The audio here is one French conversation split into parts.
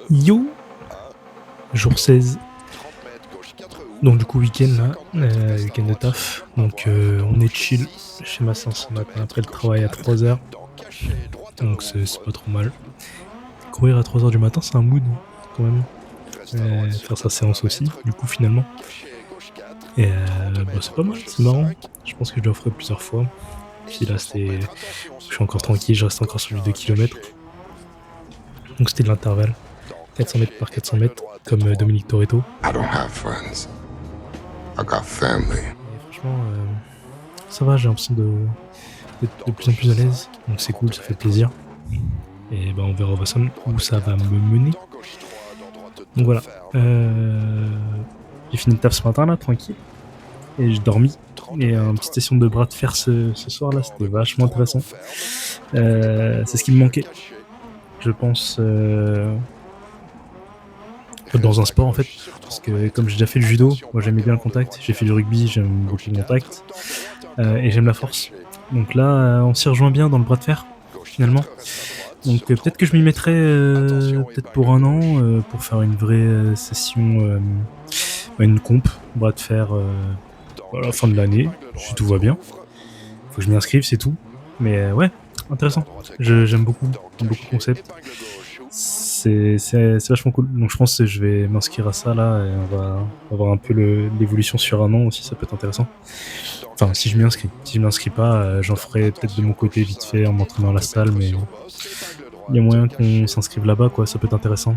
Yo, jour 16. Donc du coup week-end là, week-end de taf. Donc on est chill chez ma sœur ce matin après le travail à 3h. Donc c'est pas trop mal. Courir à 3h du matin, c'est un mood quand même. Faire sa séance aussi, du coup finalement. Et c'est pas mal, c'est marrant. Je pense que je le ferai plusieurs fois. Puis là c'était. Je suis encore tranquille, je reste encore sur les 2 km. Donc c'était de l'intervalle. 400 mètres par 400 mètres, comme Dominique Toretto. I don't have friends. I got family. Et franchement, ça va, j'ai l'impression d'être de plus en plus à l'aise. Donc c'est cool, ça fait plaisir. Et on verra où ça va me mener. Donc voilà. J'ai fini le taf ce matin là, tranquille. Et j'ai dormi. Et une petite session de bras de fer ce soir là, c'était vachement intéressant. C'est ce qui me manquait. Je pense dans un sport en fait, parce que comme j'ai déjà fait le judo, moi j'aimais bien le contact, j'ai fait du rugby, j'aime beaucoup le contact, et j'aime la force. Donc là, on s'y rejoint bien dans le bras de fer, finalement. Donc peut-être que je m'y mettrai peut-être pour un an, pour faire une vraie session, une comp, bras de fer à la fin de l'année, si tout va bien. Faut que je m'y inscrive, c'est tout. Mais ouais, intéressant. J'aime beaucoup le concept. C'est vachement cool. Donc je pense que je vais m'inscrire à ça là et on va voir un peu l'évolution sur un an aussi, ça peut être intéressant. Enfin, si je m'y inscris. Si je m'inscris pas, j'en ferai peut-être de mon côté vite fait en m'entraînant à la salle, mais il y a moyen qu'on s'inscrive là-bas, quoi, ça peut être intéressant.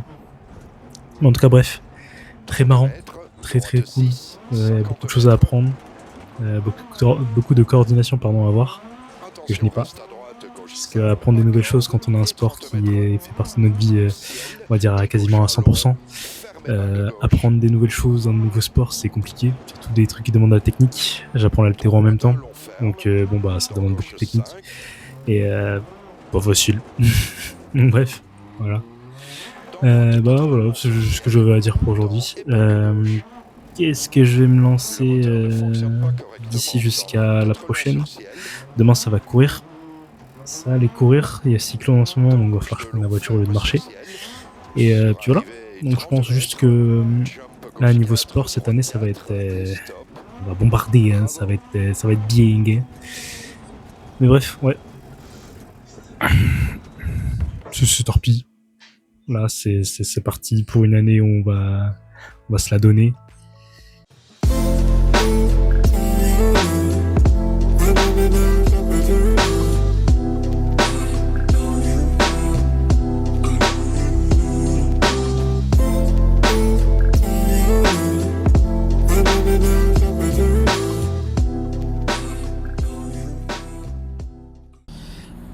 Mais en tout cas, bref, très marrant, très très cool. Beaucoup de choses à apprendre, beaucoup de coordination à avoir, que je n'ai pas. Parce qu'apprendre des nouvelles choses quand on a un sport qui fait partie de notre vie, on va dire à quasiment à 100%, apprendre des nouvelles choses dans de nouveaux sports, c'est compliqué, surtout des trucs qui demandent la technique. J'apprends l'haltéro en même temps, donc ça demande beaucoup de technique et pas facile. Bref, voilà. Voilà, c'est ce que j'avais à dire pour aujourd'hui. Qu'est-ce que je vais me lancer d'ici jusqu'à la prochaine? Demain, ça va courir. Ça, aller courir, il y a cyclone en ce moment, donc il va falloir que je prenne la voiture au lieu de marcher. Et puis voilà. Donc je pense juste que là, niveau sport, cette année, ça va être... on va bombarder, hein, ça va être bien. Hein. Mais bref, ouais. C'est torpille. Là, c'est parti pour une année où on va se la donner.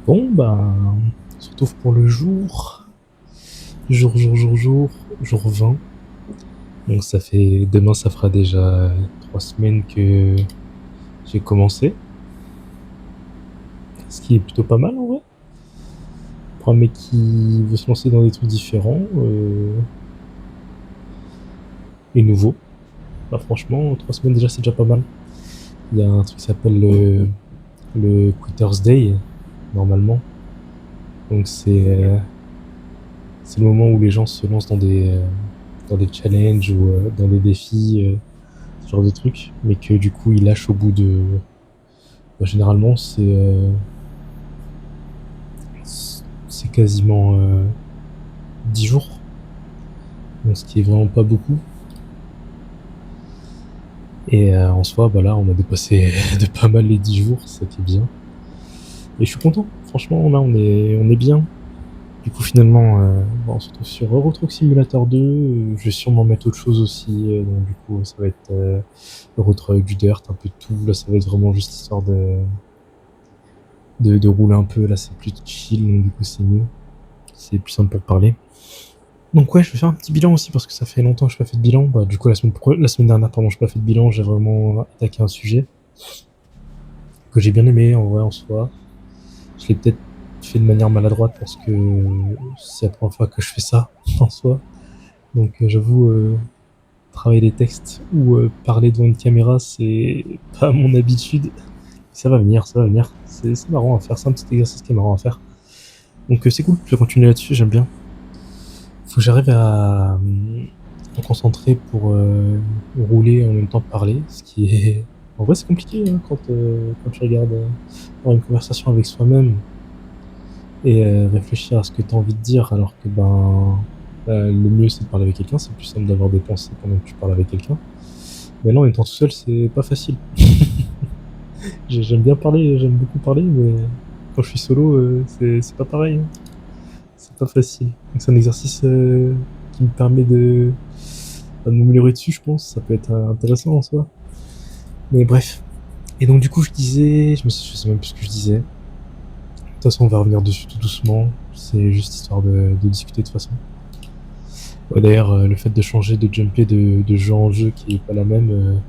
Bon, on se retrouve pour le jour 20. Donc demain ça fera déjà 3 semaines que j'ai commencé. Ce qui est plutôt pas mal en vrai. Pour un mec qui veut se lancer dans des trucs différents et nouveaux. Franchement, 3 semaines déjà c'est déjà pas mal. Il y a un truc qui s'appelle le Quitter's Day, normalement. Donc c'est le moment où les gens se lancent dans des challenges ou dans des défis, ce genre de trucs, mais que du coup ils lâchent au bout de... généralement c'est quasiment 10 jours, donc ce qui est vraiment pas beaucoup. Et en soi, là on a dépassé de pas mal les 10 jours, ça qui est bien. Et je suis content, franchement là on est bien. Du coup finalement, on se retrouve sur Euro Truck Simulator 2, je vais sûrement mettre autre chose aussi, donc du coup ça va être Euro Truck, du dirt, un peu de tout, là ça va être vraiment juste histoire de rouler un peu, là c'est plus chill, donc du coup c'est mieux, c'est plus simple pour parler. Donc ouais, je vais faire un petit bilan aussi, parce que ça fait longtemps que je n'ai pas fait de bilan, du coup la semaine dernière, je n'ai pas fait de bilan, j'ai vraiment attaqué un sujet que j'ai bien aimé en vrai en soi, je l'ai peut-être fait de manière maladroite parce que c'est la première fois que je fais ça en soi, donc j'avoue, travailler des textes ou parler devant une caméra, c'est pas mon habitude. Ça va venir, c'est marrant à faire, c'est un petit exercice qui est marrant à faire. Donc c'est cool, je vais continuer là-dessus, j'aime bien. Faut que j'arrive à me concentrer pour rouler en même temps que parler, ce qui est... En vrai, c'est compliqué hein, quand tu regardes avoir une conversation avec soi-même et réfléchir à ce que tu as envie de dire, alors que le mieux c'est de parler avec quelqu'un, c'est plus simple d'avoir des pensées pendant que tu parles avec quelqu'un. Mais là, en étant tout seul, c'est pas facile. J'aime bien parler, j'aime beaucoup parler, mais quand je suis solo, c'est pas pareil, hein. C'est pas facile. Donc c'est un exercice qui me permet de m'améliorer dessus, je pense. Ça peut être intéressant en soi. Mais bref. Et donc du coup, je sais même plus ce que je disais. De toute façon, on va revenir dessus tout doucement. C'est juste histoire de discuter de toute façon. Ouais, d'ailleurs, le fait de changer, de jumper de jeu en jeu qui est pas la même,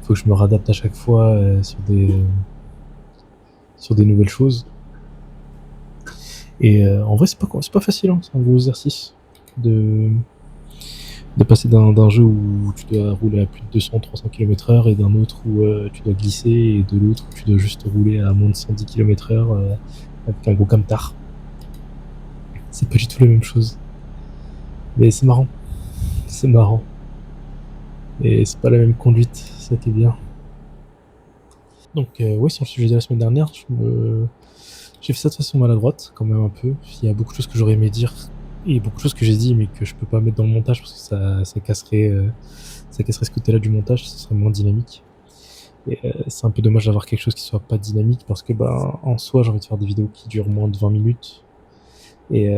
faut que je me réadapte à chaque fois sur des nouvelles choses. Et en vrai, c'est pas facile, hein. C'est un gros exercice de, de passer d'un jeu où tu dois rouler à plus de 200-300 km/h et d'un autre où tu dois glisser et de l'autre où tu dois juste rouler à moins de 110 km/h avec un gros camtar. C'est pas du tout la même chose. Mais c'est marrant. C'est marrant. Et c'est pas la même conduite, ça qui est bien. Donc, ouais, sur le sujet de la semaine dernière, j'ai fait ça de façon maladroite, quand même un peu. Il y a beaucoup de choses que j'aurais aimé dire et beaucoup de choses que j'ai dit, mais que je peux pas mettre dans le montage parce que ça casserait ce côté-là du montage, ce serait moins dynamique. Et c'est un peu dommage d'avoir quelque chose qui soit pas dynamique parce que, en soi, j'ai envie de faire des vidéos qui durent moins de 20 minutes. Et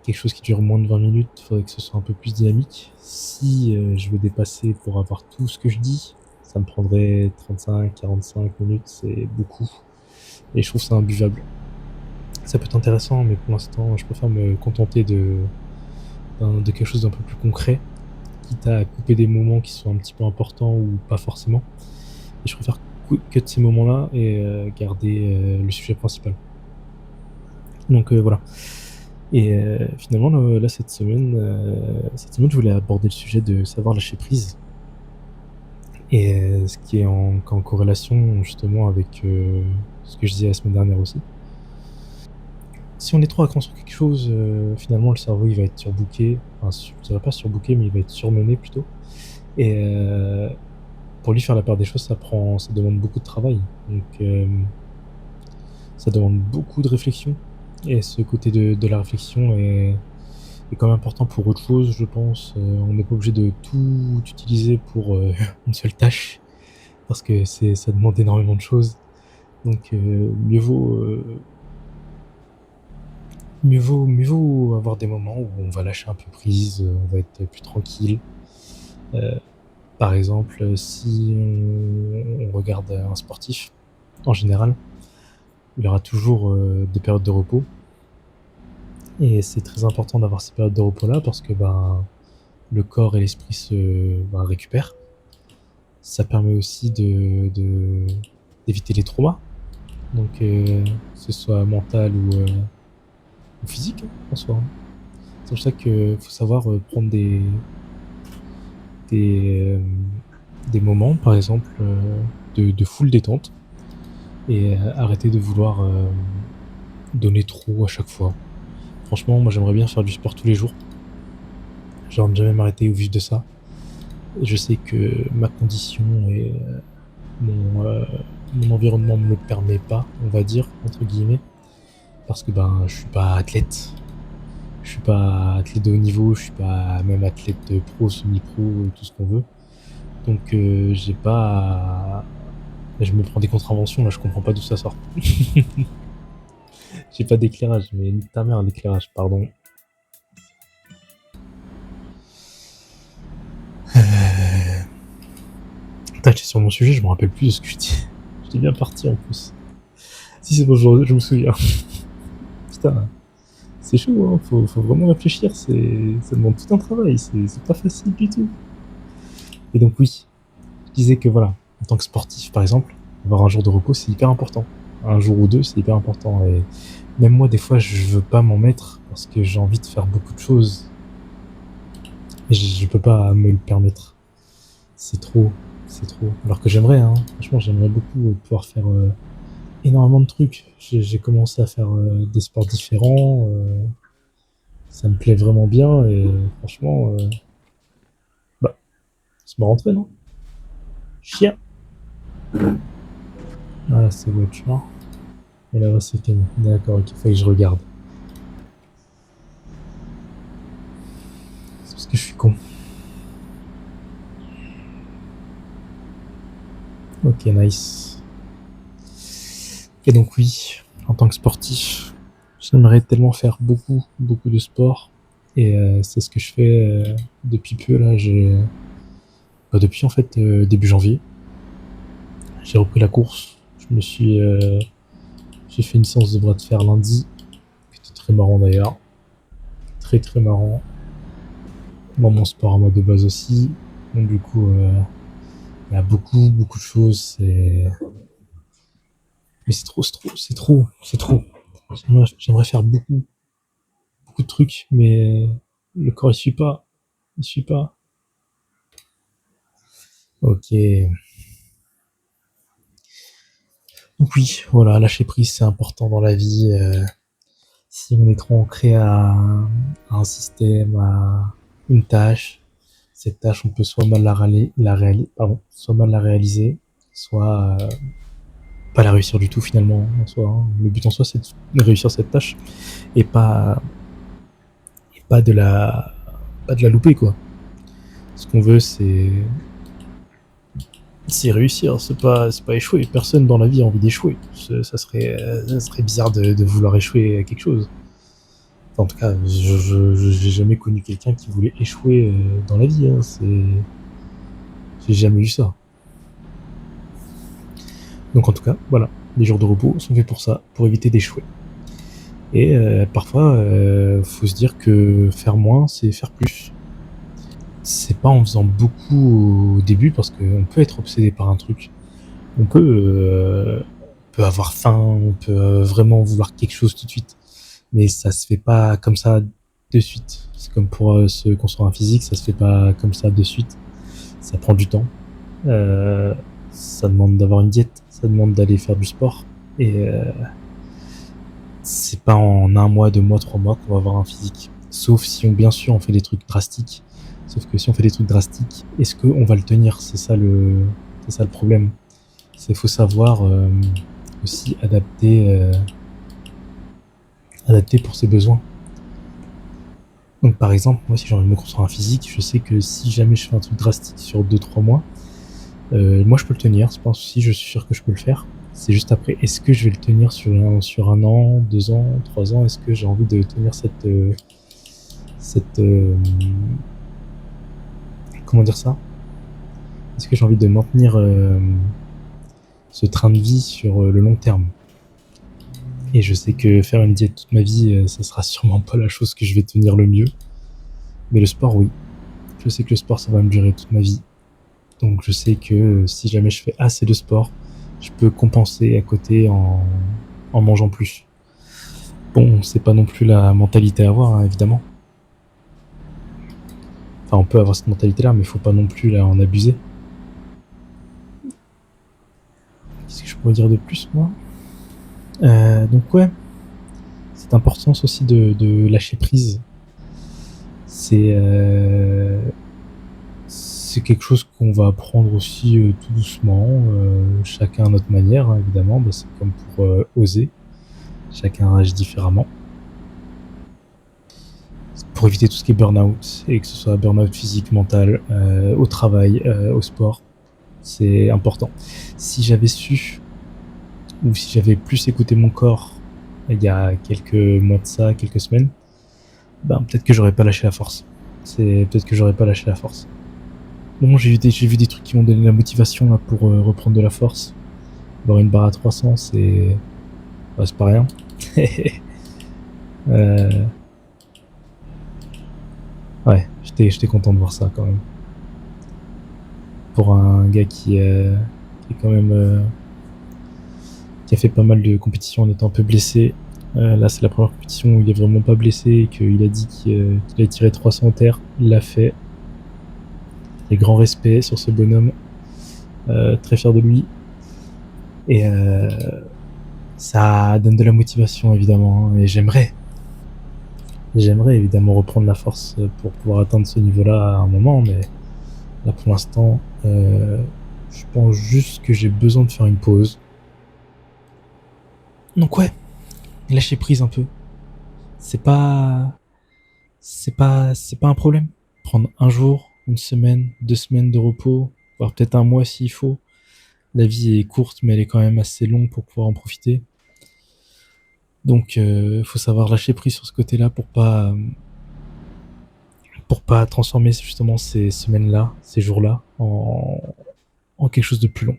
quelque chose qui dure moins de 20 minutes, il faudrait que ce soit un peu plus dynamique. Si je veux dépasser pour avoir tout ce que je dis, ça me prendrait 35-45 minutes, c'est beaucoup. Et je trouve ça imbuvable. Ça peut être intéressant, mais pour l'instant, je préfère me contenter de quelque chose d'un peu plus concret, quitte à couper des moments qui sont un petit peu importants ou pas forcément. Et je préfère que de ces moments-là et garder le sujet principal. Donc voilà. Et finalement, là, cette semaine, je voulais aborder le sujet de savoir lâcher prise. Et ce qui est en corrélation justement avec ce que je disais la semaine dernière aussi. Si on est trop accro sur quelque chose, finalement, le cerveau, il va être surbooké. Enfin, je dirais pas surbooké, mais il va être surmené plutôt. Et pour lui faire la part des choses, ça demande beaucoup de travail. Donc, ça demande beaucoup de réflexion. Et ce côté de la réflexion est quand même important pour autre chose, je pense. On n'est pas obligé de tout utiliser pour une seule tâche, parce que ça demande énormément de choses. Donc, mieux vaut avoir des moments où on va lâcher un peu prise, on va être plus tranquille. Par exemple, si on regarde un sportif, en général, il y aura toujours des périodes de repos. Et c'est très important d'avoir ces périodes de repos-là parce que le corps et l'esprit se récupèrent. Ça permet aussi d'éviter les traumas, donc que ce soit mental ou physique en soi. C'est pour ça qu'il faut savoir prendre des, euh, des moments, par exemple, de full détente et arrêter de vouloir donner trop à chaque fois. Franchement, moi j'aimerais bien faire du sport tous les jours. J'aimerais jamais m'arrêter au vif de ça. Et je sais que ma condition et mon environnement me le permet pas, on va dire, entre guillemets. Parce que je suis pas athlète. Je suis pas athlète de haut niveau, je suis pas même athlète de pro, semi-pro, tout ce qu'on veut. Donc j'ai pas. Je me prends des contraventions, là je comprends pas d'où ça sort. J'ai pas d'éclairage, mais nique ta mère l'éclairage, pardon. Putain, j'étais sur mon sujet, je me rappelle plus de ce que je dis. J'étais bien parti en plus. Si c'est bon, je me souviens. Putain, c'est chaud, hein. Faut vraiment réfléchir, ça demande tout un travail, c'est pas facile du tout. Et donc oui, je disais que voilà, en tant que sportif par exemple, avoir un jour de repos c'est hyper important. Un jour ou deux c'est hyper important. Et même moi des fois je veux pas m'en mettre parce que j'ai envie de faire beaucoup de choses. Et je peux pas me le permettre. C'est trop. Alors que j'aimerais, hein. Franchement j'aimerais beaucoup pouvoir faire énormément de trucs. J'ai commencé à faire des sports différents. Ça me plaît vraiment bien et franchement, bah, c'est marrant de non? Chien. Ah là, c'est voiture. Et là-bas, c'est Camille. D'accord, ok, faut que je regarde. C'est parce que je suis con. Ok, nice. Et donc oui, en tant que sportif, j'aimerais tellement faire beaucoup de sport. Et c'est ce que je fais depuis peu là. Depuis en fait début janvier, j'ai repris la course. J'ai fait une séance de bras de fer lundi, qui était très marrant d'ailleurs, très marrant. Moi, mon sport à moi de base aussi. Donc du coup, il y a beaucoup de choses. Mais c'est trop. J'aimerais faire beaucoup de trucs, mais le corps il suit pas. Il suit pas. Ok. Donc oui, voilà, lâcher prise c'est important dans la vie. Si on est trop ancré à un système, à une tâche, cette tâche on peut soit mal soit mal la réaliser, soit pas la réussir du tout finalement en soi. Hein. Le but en soi c'est de réussir cette tâche et pas de la pas de la louper quoi. Ce qu'on veut c'est réussir, c'est pas échouer. Personne dans la vie a envie d'échouer. Ça serait bizarre de vouloir échouer à quelque chose. Enfin, en tout cas, j'ai jamais connu quelqu'un qui voulait échouer dans la vie. Hein. J'ai jamais eu ça. Donc en tout cas, voilà, les jours de repos sont faits pour ça, pour éviter d'échouer. Et parfois, faut se dire que faire moins, c'est faire plus. C'est pas en faisant beaucoup au début, parce qu'on peut être obsédé par un truc. On peut avoir faim, on peut vraiment vouloir quelque chose tout de suite. Mais ça se fait pas comme ça de suite. C'est comme pour se construire un physique, ça se fait pas comme ça de suite. Ça prend du temps. Euh, Ça demande d'avoir une diète, ça demande d'aller faire du sport. Et c'est pas en un mois, 2 mois, 3 mois qu'on va avoir un physique. Sauf si bien sûr, on fait des trucs drastiques. Sauf que si on fait des trucs drastiques, est-ce qu'on va le tenir? C'est ça le problème. Il faut savoir aussi adapter pour ses besoins. Donc par exemple, moi si j'ai envie de me construire un physique, je sais que si jamais je fais un truc drastique sur 2 3 mois, moi je peux le tenir, c'est pas un souci, je suis sûr que je peux le faire. C'est juste après, est-ce que je vais le tenir sur un an, 2 ans, 3 ans? Est-ce que j'ai envie de tenir cette comment dire ça? Est-ce que j'ai envie de maintenir ce train de vie sur le long terme? Et je sais que faire une diète toute ma vie, ça sera sûrement pas la chose que je vais tenir le mieux. Mais le sport, oui. Je sais que le sport, ça va me durer toute ma vie. Donc je sais que si jamais je fais assez de sport, je peux compenser à côté en mangeant plus. Bon, c'est pas non plus la mentalité à avoir, hein, évidemment. Enfin, on peut avoir cette mentalité-là, mais il faut pas non plus là, en abuser. Qu'est-ce que je pourrais dire de plus, moi Donc ouais, cette importance aussi de lâcher prise, c'est quelque chose qu'on va apprendre aussi tout doucement, chacun à notre manière, hein, évidemment. Bah, c'est comme pour oser, chacun agit différemment. Pour éviter tout ce qui est burn-out, et que ce soit burn-out physique, mental, au travail, au sport, c'est important. Si j'avais su, ou si j'avais plus écouté mon corps il y a quelques mois de ça, quelques semaines, ben peut-être que j'aurais pas lâché la force. Peut-être que j'aurais pas lâché la force. Bon, j'ai vu des trucs qui m'ont donné la motivation là, pour reprendre de la force. Avoir une barre à 300, c'est pas rien. euh, ouais, j'étais content de voir ça quand même. Pour un gars qui est quand même qui a fait pas mal de compétitions en étant un peu blessé. Là, c'est la première compétition où il est vraiment pas blessé et qu'il a dit qu'il a tiré 300 terre. Il l'a fait. Et grand respect sur ce bonhomme. Très fier de lui. Et Ça donne de la motivation évidemment, hein, et j'aimerais évidemment reprendre la force pour pouvoir atteindre ce niveau-là à un moment, mais là pour l'instant, je pense juste que j'ai besoin de faire une pause. Donc ouais, lâcher prise un peu. C'est pas, c'est pas un problème. Prendre un jour, une semaine, 2 semaines de repos, voire peut-être un mois s'il faut. La vie est courte, mais elle est quand même assez longue pour pouvoir en profiter. Donc, faut savoir lâcher prise sur ce côté-là pour pas transformer justement ces semaines-là, ces jours-là, en quelque chose de plus long.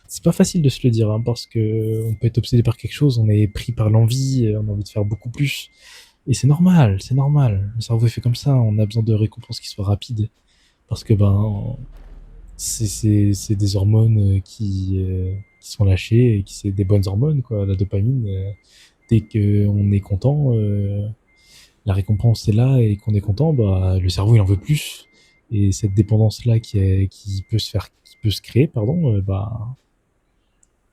C'est pas facile de se le dire, hein, parce que on peut être obsédé par quelque chose, on est pris par l'envie, on a envie de faire beaucoup plus. Et c'est normal, c'est normal. Le cerveau est fait comme ça, on a besoin de récompenses qui soient rapides. Parce que c'est des hormones qui sont lâchées et qui c'est des bonnes hormones, quoi. La dopamine, dès qu'on est content, la récompense est là et qu'on est content, bah, le cerveau il en veut plus. Et cette dépendance-là qui peut se créer, pardon, bah,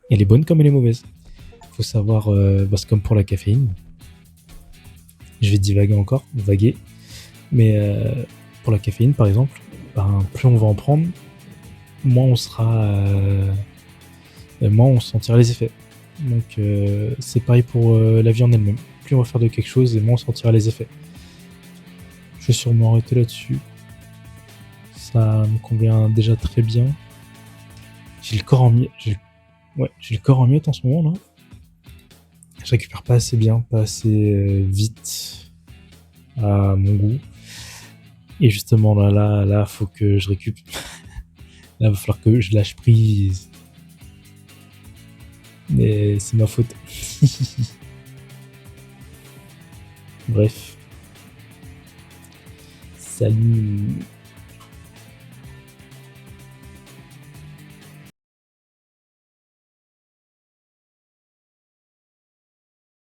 elle est bonne comme elle est mauvaise. Faut savoir, bah, c'est comme pour la caféine. Je vais divaguer encore, vaguer. Mais pour la caféine, par exemple, ben, plus on va en prendre, moins on sera, moins on sentira les effets. Donc c'est pareil pour la vie en elle-même. Plus on va faire de quelque chose, et moins on sentira les effets. Je vais sûrement arrêter là-dessus. Ça me convient déjà très bien. J'ai le corps en miettes. J'ai le corps en miettes en ce moment là. Je récupère pas assez bien, pas assez vite à mon goût. Et justement là, faut que je récupère. Là, il va falloir que je lâche prise. Mais c'est ma faute. Bref. Salut.